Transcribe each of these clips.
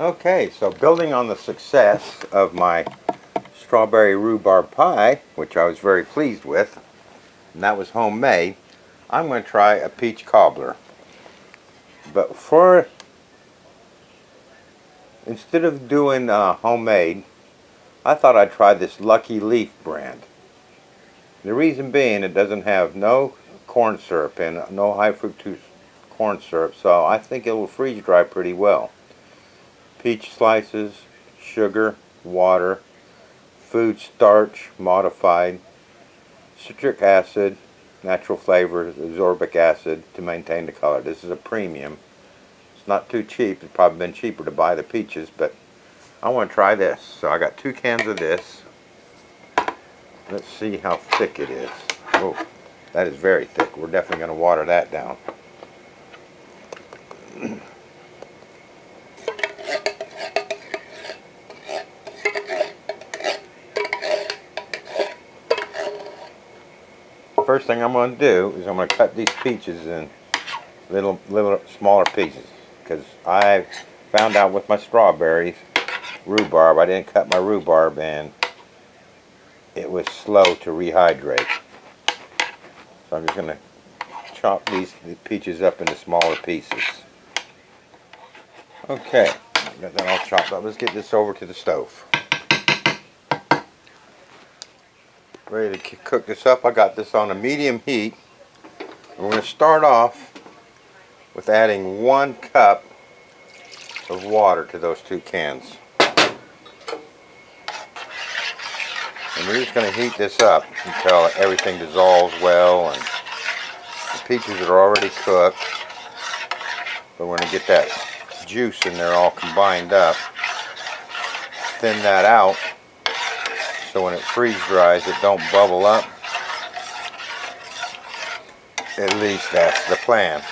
Okay, so building on the success of my strawberry rhubarb pie, which I was very pleased with, and that was homemade, I'm going to try a peach cobbler. But instead of doing homemade, I thought I'd try this Lucky Leaf brand. The reason being, it doesn't have no corn syrup in it, no high fructose corn syrup, so I think it will freeze dry pretty well. Peach slices, sugar, water, food starch modified, citric acid, natural flavors, ascorbic acid to maintain the color. This is a premium. It's not too cheap. It's probably been cheaper to buy the peaches, but I want to try this. So I got 2 cans of this. Let's see how thick it is. Oh, that is very thick. We're definitely going to water that down. First thing I'm going to do is I'm going to cut these peaches in little smaller pieces, because I found out with my strawberries, rhubarb, I didn't cut my rhubarb and it was slow to rehydrate. So I'm just going to chop these peaches up into smaller pieces. Okay, got that all chopped up. Let's get this over to the stove. Ready to cook this up. I got this on a medium heat. We're going to start off with adding 1 cup of water to those 2 cans. And we're just going to heat this up until everything dissolves well and the peaches are already cooked. But we're going to get that juice in there all combined up. Thin that out so when it freeze dries it don't bubble up. At least that's the plan.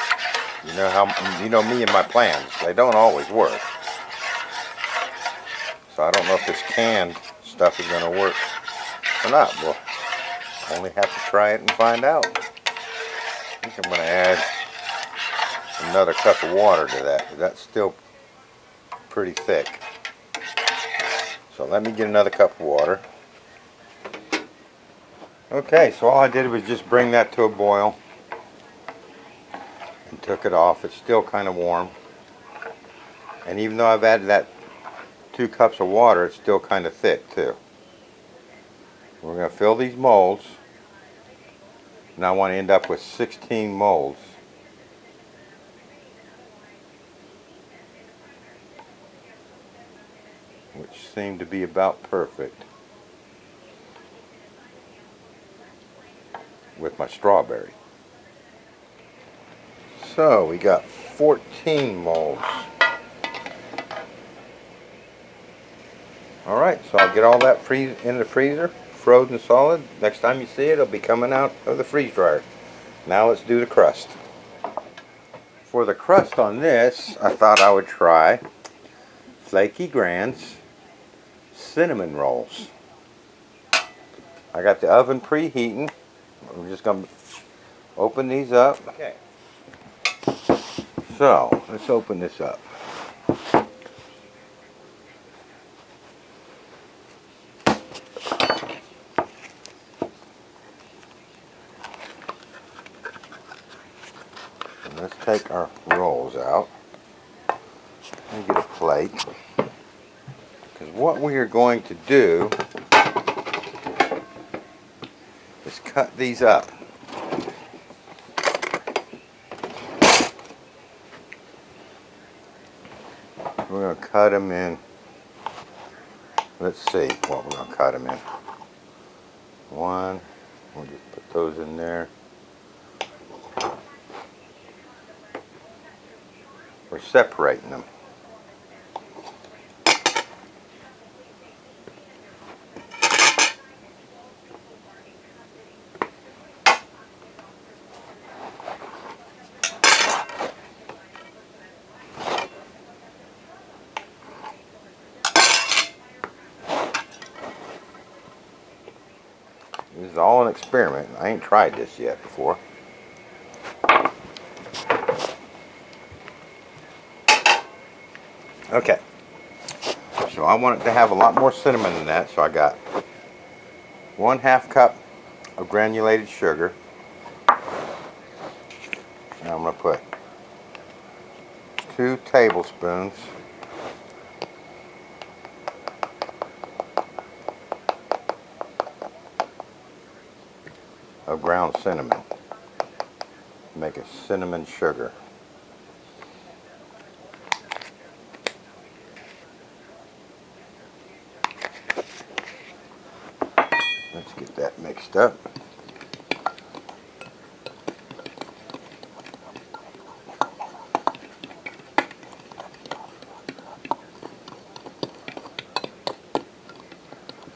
You know me and my plans. They don't always work. So I don't know if this canned stuff is going to work or not. We'll only have to try it and find out. I think I'm going to add another cup of water to that. That's still pretty thick. So let me get another cup of water. Okay, so all I did was just bring that to a boil and took it off. It's still kind of warm. And even though I've added that 2 cups of water, it's still kind of thick too. We're going to fill these molds. And I want to end up with 16 molds. Which seem to be about perfect with my strawberry. So we got 14 molds. Alright, so I'll get all that in the freezer, frozen solid. Next time you see it, it'll be coming out of the freeze dryer. Now let's do the crust. For the crust on this, I thought I would try Flaky Cinnamon Rolls. I got the oven preheating. I'm just going to open these up. Okay. So, let's open this up. And let's take our rolls out. Let me get a plate. Because what we are going to do is cut these up. We're going to cut them in. Let's see what we're going to cut them in. 1. We'll just put those in there. We're separating them. This is all an experiment. I ain't tried this yet before. Okay, So I want it to have a lot more cinnamon than that, so I got 1/2 cup of granulated sugar. Now I'm going to put 2 tablespoons of ground cinnamon. Make a cinnamon sugar. Let's get that mixed up.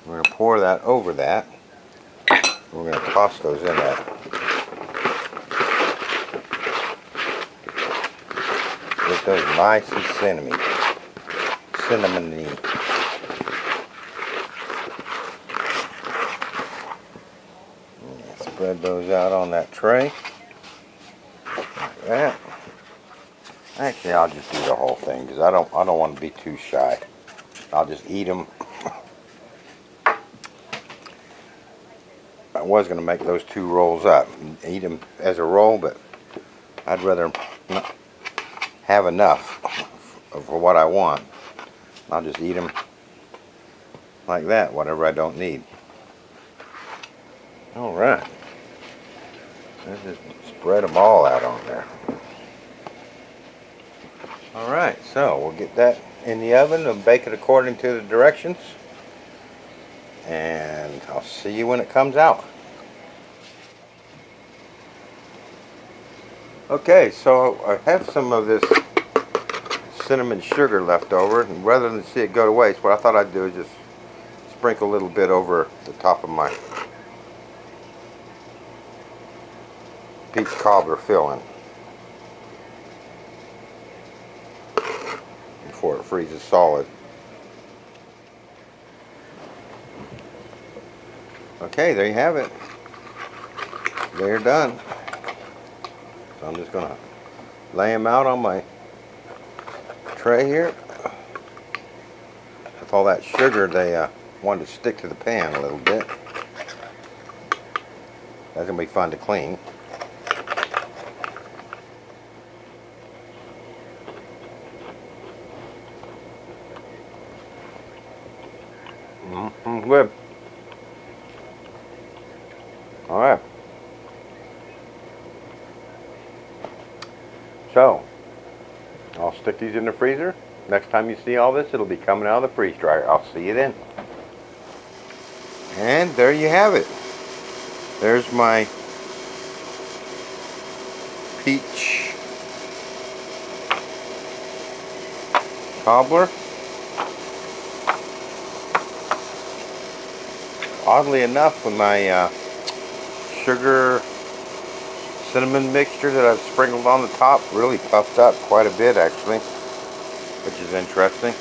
We're going to pour that over that. We're going to toss those in there. Get those nice and cinnamony. Spread those out on that tray. Like that. Actually, I'll just do the whole thing because I don't want to be too shy. I'll just eat them. I was going to make those 2 rolls up and eat them as a roll, but I'd rather not have enough for what I want. I'll just eat them like that, whatever I don't need. Alright. Let's just spread them all out on there. Alright, so we'll get that in the oven and bake it according to the directions. And I'll see you when it comes out. Okay, so I have some of this cinnamon sugar left over, and rather than see it go to waste, what I thought I'd do is just sprinkle a little bit over the top of my peach cobbler filling before it freezes solid. Okay, there you have it. They're done. So I'm just going to lay them out on my tray here. With all that sugar, they wanted to stick to the pan a little bit. That's going to be fun to clean. Good. Alright. So, I'll stick these in the freezer. Next time you see all this, it'll be coming out of the freeze dryer. I'll see you then. And there you have it. There's my peach cobbler. Oddly enough, with my sugar cinnamon mixture that I've sprinkled on the top really puffed up quite a bit actually, which is interesting.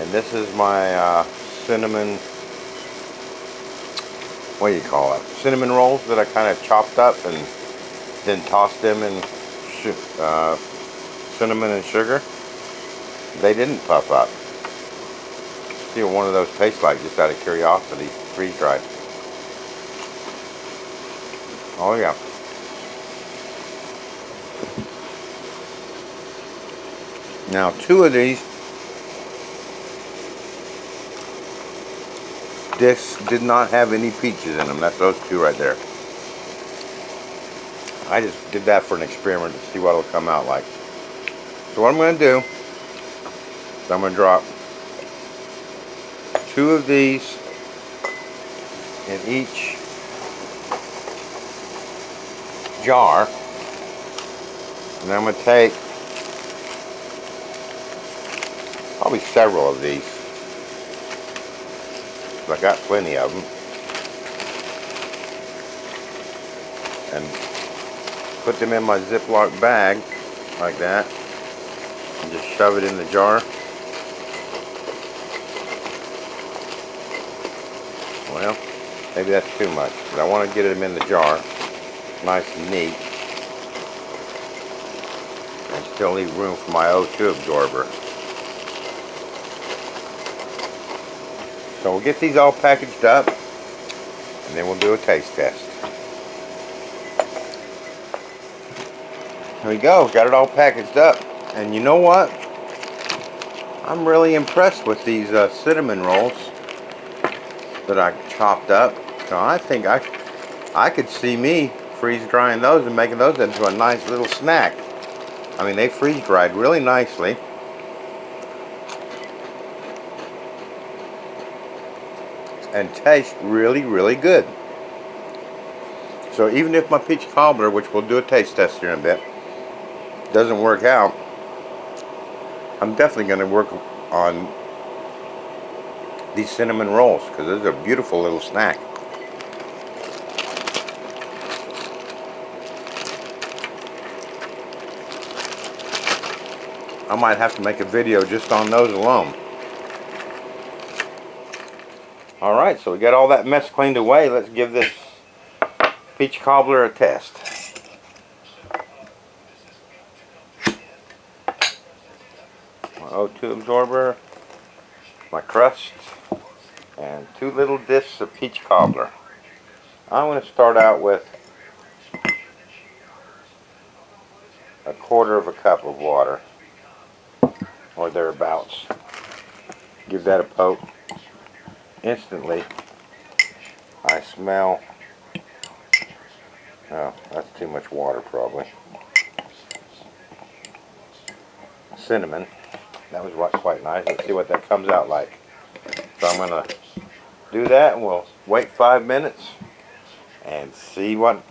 And this is my cinnamon, what do you call it? Cinnamon rolls that I kind of chopped up and then tossed them in cinnamon and sugar. They didn't puff up. See what one of those tastes like, just out of curiosity. Freeze dried. Oh yeah. Now 2 of these discs did not have any peaches in them. That's those 2 right there. I just did that for an experiment to see what it'll come out like. So what I'm going to do is I'm going to drop 2 of these in each jar, and I'm going to take probably several of these. I got plenty of them, and put them in my Ziploc bag like that, and just shove it in the jar. Well, maybe that's too much, but I want to get them in the jar nice and neat, and still leave room for my O2 absorber. So we'll get these all packaged up, and then we'll do a taste test. Here we go, got it all packaged up. And you know what? I'm really impressed with these cinnamon rolls that I chopped up. So I think I could see me freeze drying those and making those into a nice little snack. I mean, they freeze dried really nicely. And taste really, really good. So even if my peach cobbler, which we'll do a taste test here in a bit, doesn't work out, I'm definitely going to work on these cinnamon rolls because those are a beautiful little snack. I might have to make a video just on those alone. Alright, so we got all that mess cleaned away. Let's give this peach cobbler a test. My O2 absorber, my crust, and 2 little discs of peach cobbler. I'm going to start out with a 1/4 cup of water, or thereabouts. Give that a poke. Instantly, I smell, oh, that's too much water probably. Cinnamon. That was quite nice. Let's see what that comes out like. So I'm going to do that, and we'll wait 5 minutes and see what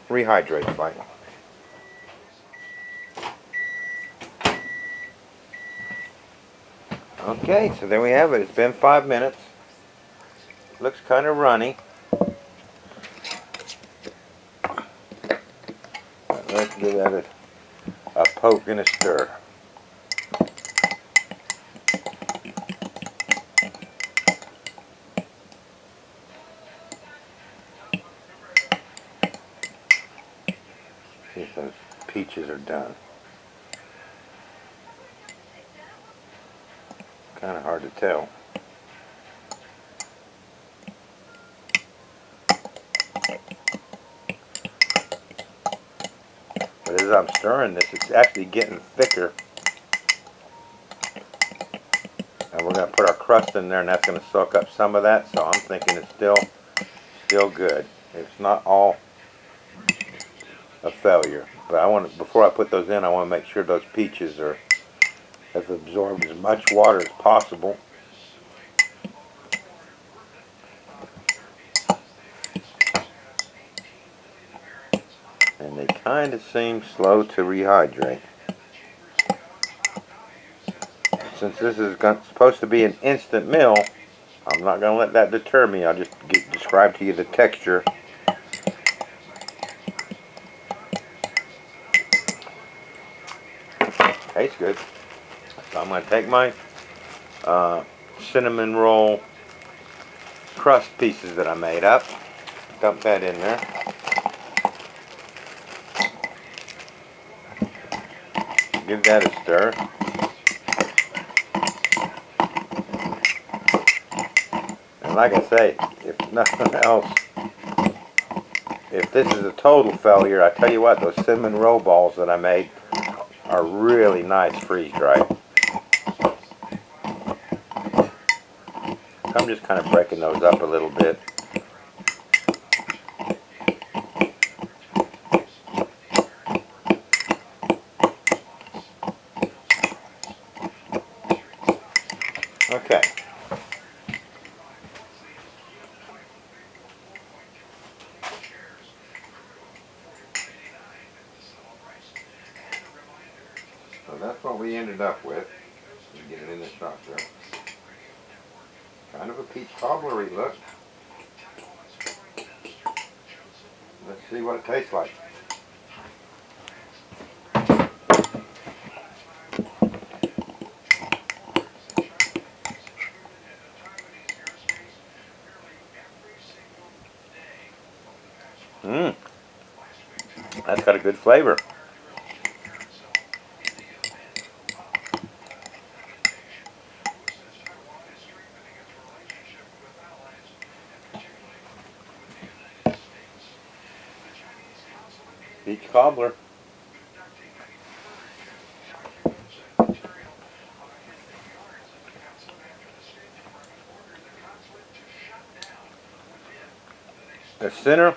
Rehydrate's like. Okay, so there we have it. It's been 5 minutes. Looks kind of runny. Let's give that a poke and a stir. See if those peaches are done. Kind of hard to tell. But as I'm stirring this, it's actually getting thicker. And we're going to put our crust in there, and that's going to soak up some of that. So I'm thinking it's still good. It's not all a failure. But before I put those in, I want to make sure those peaches have absorbed as much water as possible. And they kind of seem slow to rehydrate. Since this is supposed to be an instant meal, I'm not going to let that deter me. I'll just describe to you the texture. Tastes good. So I'm going to take my cinnamon roll crust pieces that I made up, dump that in there. Give that a stir. And like I say, if nothing else, if this is a total failure, I tell you what, those cinnamon roll balls that I made are really nice freeze-dried. I'm just kind of breaking those up a little bit. Okay. So that's what we ended up with. Get it in the shot there. Kind of a peach cobblery look. Let's see what it tastes like. That's got a good flavor. Peach cobbler. The center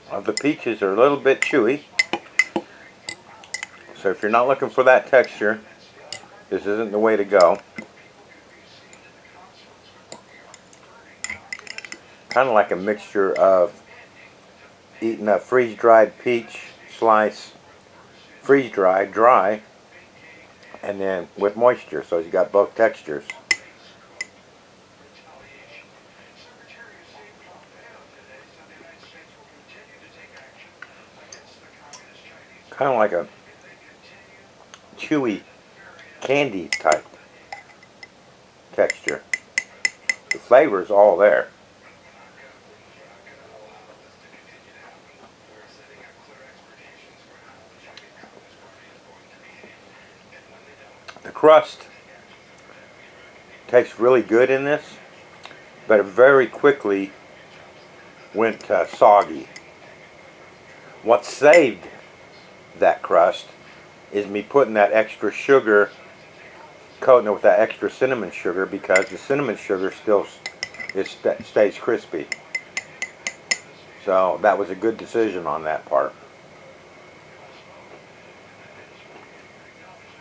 of the peaches are a little bit chewy. So if you're not looking for that texture, this isn't the way to go. Kind of like a mixture of eating a freeze-dried peach slice, freeze-dried, dry, and then with moisture, so you got both textures. Kind of like a chewy candy type texture. The flavor is all there. The crust tastes really good in this, but it very quickly went soggy. What saved that crust is me putting that extra sugar, coating it with that extra cinnamon sugar, because the cinnamon sugar still stays crispy. So that was a good decision on that part.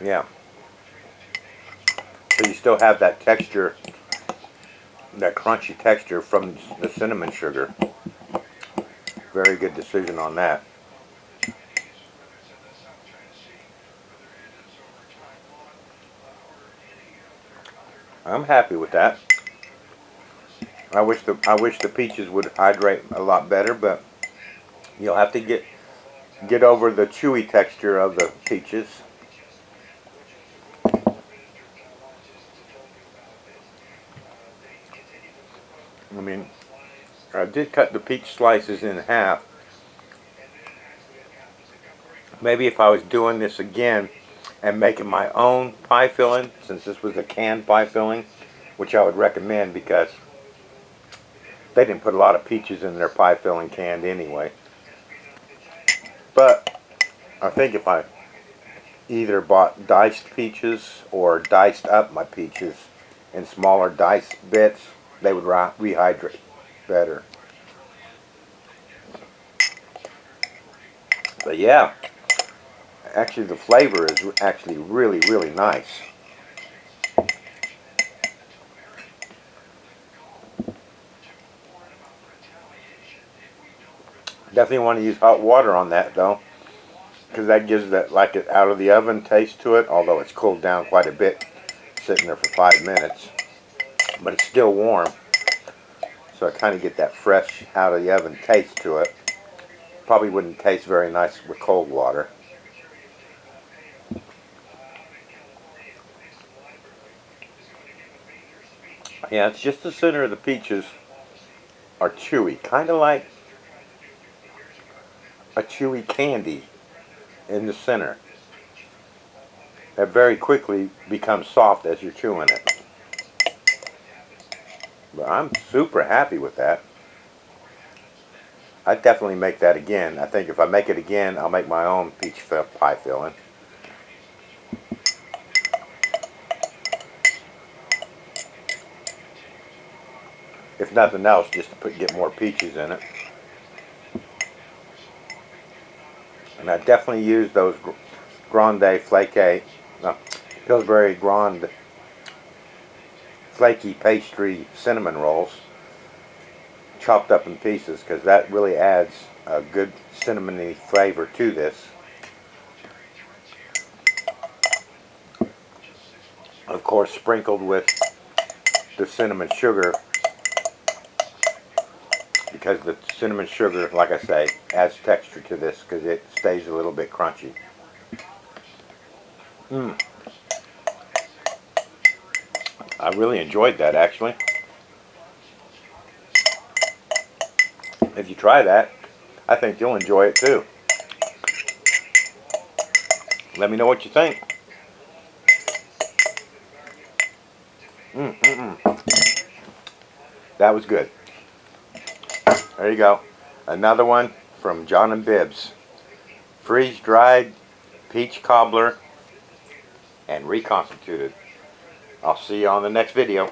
Yeah. So you still have that texture, that crunchy texture from the cinnamon sugar. Very good decision on that. I'm happy with that. I wish the peaches would hydrate a lot better, but you'll have to get over the chewy texture of the peaches. I mean, I did cut the peach slices in half. Maybe if I was doing this again and making my own pie filling, since this was a canned pie filling, which I would recommend because they didn't put a lot of peaches in their pie filling canned anyway. But I think if I either bought diced peaches or diced up my peaches in smaller diced bits, they would rehydrate better. But yeah, actually the flavor is actually really, really nice. Definitely want to use hot water on that though, because that gives that like it out of the oven taste to it, although it's cooled down quite a bit sitting there for 5 minutes, but it's still warm, so I kind of get that fresh out of the oven taste to it. Probably wouldn't taste very nice with cold water. Yeah, it's just the center of the peaches are chewy, kind of like a chewy candy in the center. That very quickly becomes soft as you're chewing it. But I'm super happy with that. I'd definitely make that again. I think if I make it again, I'll make my own peach pie filling. If nothing else, just to get more peaches in it. And I definitely use those Pillsbury Grande Flaky Pastry Cinnamon Rolls, chopped up in pieces, because that really adds a good cinnamony flavor to this. Of course, sprinkled with the cinnamon sugar, because the cinnamon sugar, like I say, adds texture to this because it stays a little bit crunchy. I really enjoyed that, actually. If you try that, I think you'll enjoy it too. Let me know what you think. That was good. There you go. Another one from John and Bibbs. Freeze-dried peach cobbler and reconstituted. I'll see you on the next video.